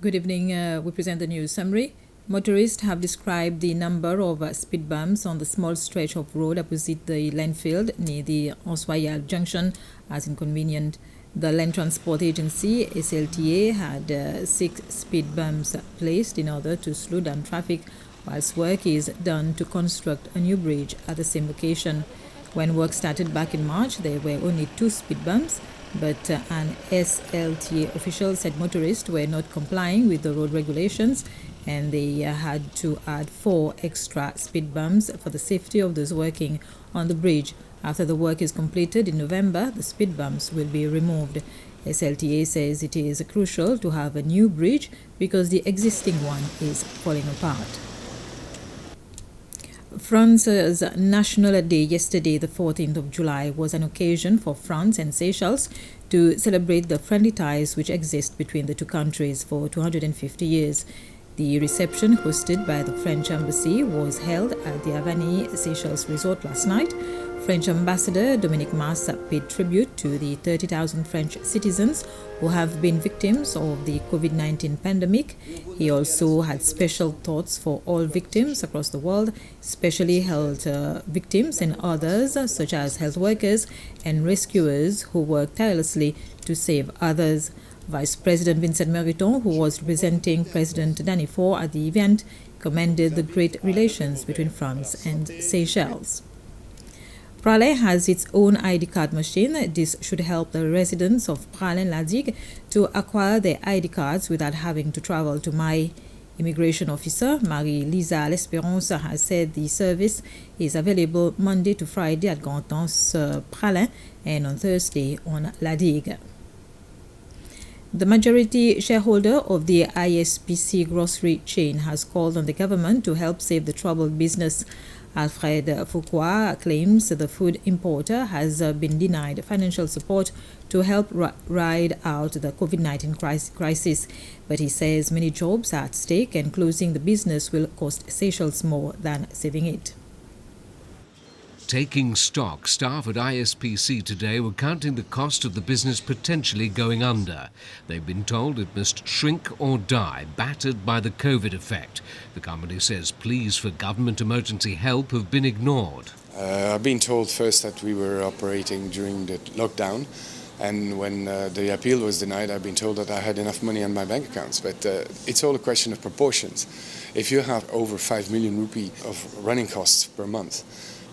Good evening. We present the news summary. Motorists have described the number of speed bumps on the small stretch of road opposite the landfill near the Oswayal Junction as inconvenient. The Land Transport Agency, SLTA, had 6 speed bumps placed in order to slow down traffic whilst work is done to construct a new bridge at the same location. When work started back in March, there were only 2 speed bumps, but an SLTA official said motorists were not complying with the road regulations and they had to add 4 extra speed bumps for the safety of those working on the bridge. After the work is completed in November, the speed bumps will be removed. SLTA says it is crucial to have a new bridge because the existing one is falling apart. France's National Day yesterday, the 14th of July, was an occasion for France and Seychelles to celebrate the friendly ties which exist between the two countries for 250 years. The reception, hosted by the French Embassy, was held at the Avani Seychelles Resort last night. French Ambassador Dominique Massa paid tribute to the 30,000 French citizens who have been victims of the COVID-19 pandemic. He also had special thoughts for all victims across the world, especially health victims and others such as health workers and rescuers who work tirelessly to save others. Vice President Vincent Meriton, who was representing President Danny Faure at the event, commended the great relations between France and Seychelles. Praslin has its own ID card machine. This should help the residents of Praslin La Digue to acquire their ID cards without having to travel to my immigration officer. Marie-Lisa L'Espérance has said the service is available Monday to Friday at Grand'Anse Praslin and on Thursday on La Digue. The majority shareholder of the ISPC grocery chain has called on the government to help save the troubled business. Alfred Foucault claims the food importer has been denied financial support to help ride out the COVID-19 crisis, but he says many jobs are at stake and closing the business will cost Seychelles more than saving it. Taking stock, staff at ISPC today were counting the cost of the business potentially going under. They've been told it must shrink or die, battered by the COVID effect. The company says pleas for government emergency help have been ignored. I've been told first that we were operating during the lockdown, and when the appeal was denied, I've been told that I had enough money on my bank accounts. But it's all a question of proportions. If you have over 5 million rupee of running costs per month,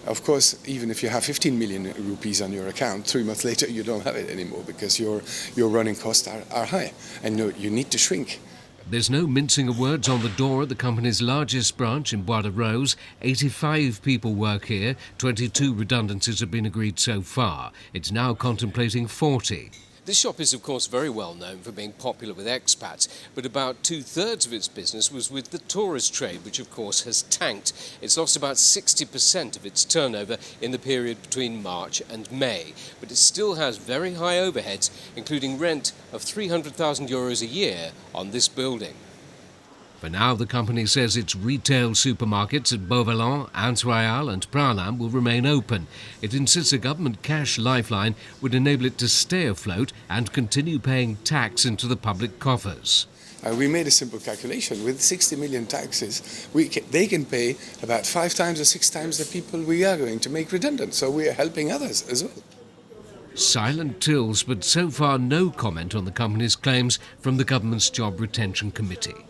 of course, even if you have 15 million rupees on your account, 3 months later you don't have it anymore because your running costs are high and you need to shrink. There's no mincing of words on the door at the company's largest branch in Bois de Rose. 85 people work here. 22 redundancies have been agreed so far. It's now contemplating 40. This shop is, of course, very well known for being popular with expats, but about 2/3 of its business was with the tourist trade, which, of course, has tanked. It's lost about 60% of its turnover in the period between March and May, but it still has very high overheads, including rent of €300,000 a year on this building. For now, the company says its retail supermarkets at Beauvalon, Anse Royal and Praslin will remain open. It insists a government cash lifeline would enable it to stay afloat and continue paying tax into the public coffers. We made a simple calculation. With 60 million taxes, they can pay about 5 times or 6 times the people we are going to make redundant. So we are helping others as well. Silent tills, but so far no comment on the company's claims from the government's Job Retention Committee.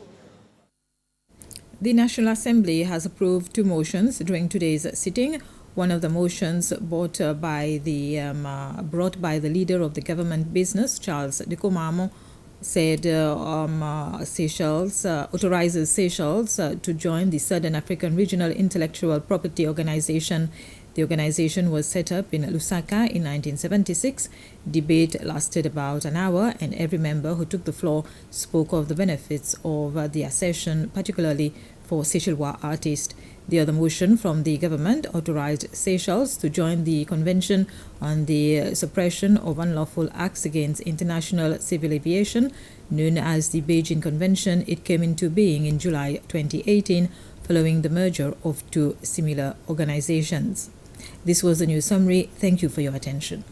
The National Assembly has approved 2 motions during today's sitting. One of the motions brought by the leader of the government business, Charles de Comamo, said Seychelles authorizes Seychelles to join the Southern African Regional Intellectual Property Organization. The organization was set up in Lusaka in 1976. Debate lasted about an hour, and every member who took the floor spoke of the benefits of the accession, particularly for Seychellois artists. The other motion from the government authorized Seychelles to join the Convention on the Suppression of Unlawful Acts Against International Civil Aviation, known as the Beijing Convention. It came into being in July 2018, following the merger of 2 similar organizations. This was the news summary. Thank you for your attention.